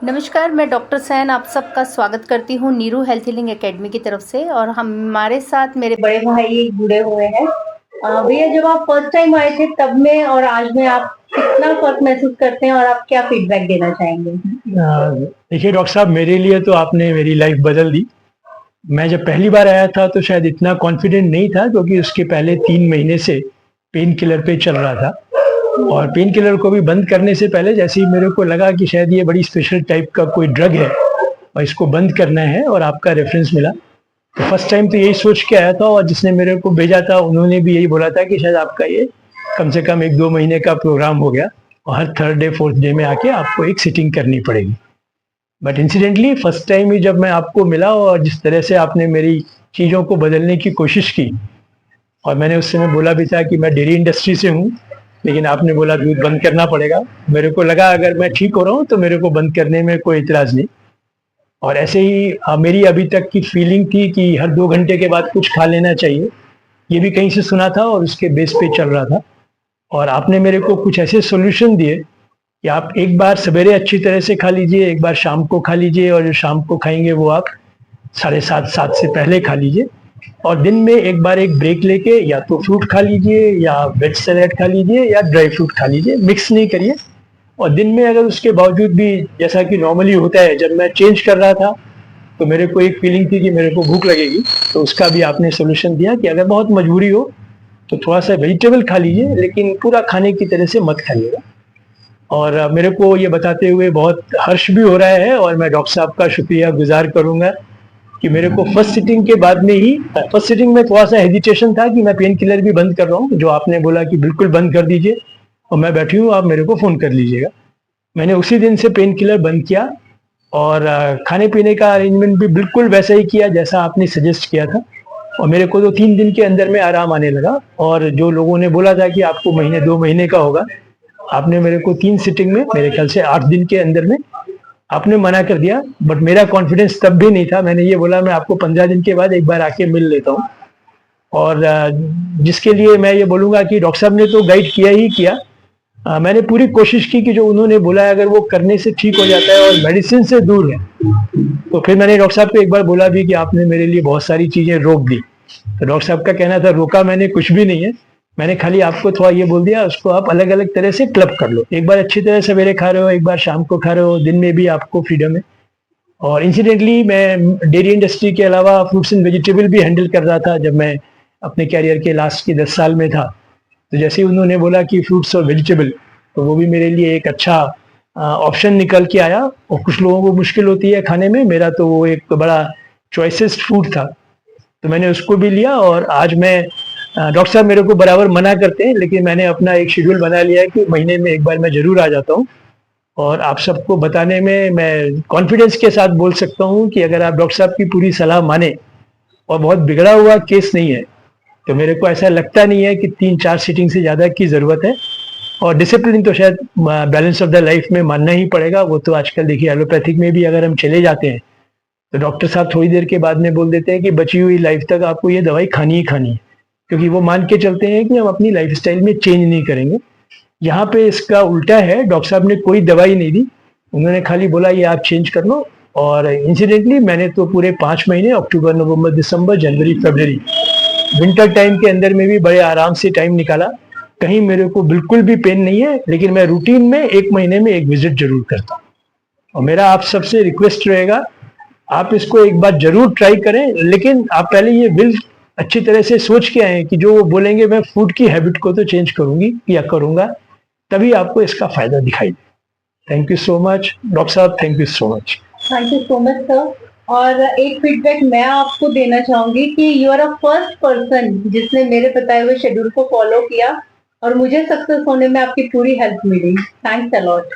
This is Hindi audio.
नमस्कार, मैं डॉक्टर सैन आप सबका स्वागत करती हूँ नीरू हेल्थ हीलिंग एकेडमी की तरफ से। और हमारे साथ मेरे बड़े भाई जुड़े हुए हैं। भैया, जब आप फर्स्ट टाइम आए थे तब में और आज में आप कितना फर्क महसूस करते हैं और आप क्या फीडबैक देना चाहेंगे? देखिए डॉक्टर साहब, मेरे लिए तो आपने मेरी लाइफ बदल दी। मैं जब पहली बार आया था तो शायद इतना कॉन्फिडेंट नहीं था, क्योंकि उसके पहले 3 महीने से पेन किलर पे चल रहा था। और पेन किलर को भी बंद करने से पहले जैसे ही मेरे को लगा कि शायद ये बड़ी स्पेशल टाइप का कोई ड्रग है और इसको बंद करना है, और आपका रेफरेंस मिला, तो फर्स्ट टाइम तो यही सोच के आया था। और जिसने मेरे को भेजा था उन्होंने भी यही बोला था कि शायद आपका ये कम से कम 1-2 महीने का प्रोग्राम हो गया और हर थर्ड डे फोर्थ डे में आके आपको एक सिटिंग करनी पड़ेगी। बट इंसिडेंटली फर्स्ट टाइम ही जब मैं आपको मिला और जिस तरह से आपने मेरी चीज़ों को बदलने की कोशिश की, और मैंने उस समय बोला भी था कि मैं डेयरी इंडस्ट्री से हूँ, लेकिन आपने बोला दूध बंद करना पड़ेगा। मेरे को लगा अगर मैं ठीक हो रहा हूँ तो मेरे को बंद करने में कोई इतराज़ नहीं। और ऐसे ही मेरी अभी तक की फीलिंग थी कि हर 2 घंटे के बाद कुछ खा लेना चाहिए, ये भी कहीं से सुना था और उसके बेस पे चल रहा था। और आपने मेरे को कुछ ऐसे सॉल्यूशन दिए कि आप एक बार सवेरे अच्छी तरह से खा लीजिए, एक बार शाम को खा लीजिए, और जो शाम को खाएंगे वो आप 7:30 से पहले खा लीजिए। और दिन में एक बार एक ब्रेक लेके या तो फ्रूट खा लीजिए या वेज सैलेड खा लीजिए या ड्राई फ्रूट खा लीजिए, मिक्स नहीं करिए। और दिन में अगर उसके बावजूद भी, जैसा कि नॉर्मली होता है, जब मैं चेंज कर रहा था तो मेरे को एक फीलिंग थी कि मेरे को भूख लगेगी, तो उसका भी आपने सोल्यूशन दिया कि अगर बहुत मजबूरी हो तो थोड़ा सा वेजिटेबल खा लीजिए, लेकिन पूरा खाने की तरह से मत खाइएगा। और मेरे को ये बताते हुए बहुत हर्ष भी हो रहा है, और मैं डॉक्टर साहब का शुक्रिया गुजार करूंगा कि मेरे को फर्स्ट सिटिंग के बाद में ही, फर्स्ट सिटिंग में थोड़ा सा हेजिटेशन था कि मैं पेन किलर भी बंद कर रहा हूँ, जो आपने बोला कि बिल्कुल बंद कर दीजिए और मैं बैठी हूँ, आप मेरे को फ़ोन कर लीजिएगा। मैंने उसी दिन से पेन किलर बंद किया और खाने पीने का अरेंजमेंट भी बिल्कुल वैसा ही किया जैसा आपने सजेस्ट किया था। और मेरे को तो 3 दिन के अंदर में आराम आने लगा। और जो लोगों ने बोला था कि आपको महीने 2 महीने का होगा, आपने मेरे को 3 सिटिंग में, मेरे ख्याल से 8 दिन के अंदर में आपने मना कर दिया। बट मेरा कॉन्फिडेंस तब भी नहीं था, मैंने ये बोला मैं आपको 15 दिन के बाद एक बार आके मिल लेता हूँ। और जिसके लिए मैं ये बोलूँगा कि डॉक्टर साहब ने तो गाइड किया ही किया। मैंने पूरी कोशिश की कि जो उन्होंने बोला है अगर वो करने से ठीक हो जाता है और मेडिसिन से दूर है, तो फिर मैंने डॉक्टर साहब को एक बार बोला भी कि आपने मेरे लिए बहुत सारी चीज़ें रोक दी। तो डॉक्टर साहब का कहना था रोका मैंने कुछ भी नहीं है, मैंने खाली आपको थोड़ा ये बोल दिया उसको आप अलग अलग तरह से क्लब कर लो, एक बार अच्छी तरह सवेरे खा रहे हो, एक बार शाम को खा रहे हो, दिन में भी आपको फ्रीडम है। और इंसिडेंटली मैं डेयरी इंडस्ट्री के अलावा फ्रूट्स एंड वेजिटेबल भी हैंडल कर रहा था जब मैं अपने कैरियर के लास्ट के 10 साल में था। तो जैसे ही उन्होंने बोला कि फ्रूट्स और वेजिटेबल, तो वो भी मेरे लिए एक अच्छा ऑप्शन निकल के आया। और कुछ लोगों को मुश्किल होती है खाने में, मेरा तो वो एक बड़ा चॉइसेस्ट फूड था, तो मैंने उसको भी लिया। और आज मैं, डॉक्टर साहब मेरे को बराबर मना करते हैं, लेकिन मैंने अपना एक शेड्यूल बना लिया है कि महीने में एक बार मैं ज़रूर आ जाता हूँ। और आप सबको बताने में मैं कॉन्फिडेंस के साथ बोल सकता हूँ कि अगर आप डॉक्टर साहब की पूरी सलाह माने, और बहुत बिगड़ा हुआ केस नहीं है, तो मेरे को ऐसा लगता नहीं है कि 3-4 सीटिंग से ज़्यादा की ज़रूरत है। और डिसिप्लिन तो शायद बैलेंस ऑफ द लाइफ में मानना ही पड़ेगा। वो तो आजकल देखिए एलोपैथिक में भी अगर हम चले जाते हैं तो डॉक्टर साहब थोड़ी देर के बाद में बोल देते हैं कि बची हुई लाइफ तक आपको ये दवाई खानी ही खानी है, क्योंकि वो मान के चलते हैं कि हम अपनी लाइफस्टाइल में चेंज नहीं करेंगे। यहाँ पे इसका उल्टा है, डॉक्टर साहब ने कोई दवाई नहीं दी, उन्होंने खाली बोला ये आप चेंज कर लो। और इंसिडेंटली मैंने तो पूरे 5 महीने, अक्टूबर, नवंबर, दिसंबर, जनवरी, फरवरी, विंटर टाइम के अंदर में भी बड़े आराम से टाइम निकाला। कहीं मेरे को बिल्कुल भी पेन नहीं है, लेकिन मैं रूटीन में 1 महीने में एक विजिट जरूर करता हूँ। और मेरा आप सबसे रिक्वेस्ट रहेगा, आप इसको एक बार जरूर ट्राई करें, लेकिन आप पहले ये विल अच्छी तरह से सोच के आए कि जो वो बोलेंगे मैं फूड की हैबिट को तो चेंज करूंगी या करूंगा, तभी आपको इसका फायदा दिखाई दे। Thank you so much doctor साहब, thank you so much. Thank you so much sir. और एक फीडबैक मैं आपको देना चाहूंगी कि you are a first person जिसने मेरे बताए हुए शेड्यूल को फॉलो किया और मुझे सक्सेस होने में आपकी पूरी हेल्प मिली। Thanks a lot.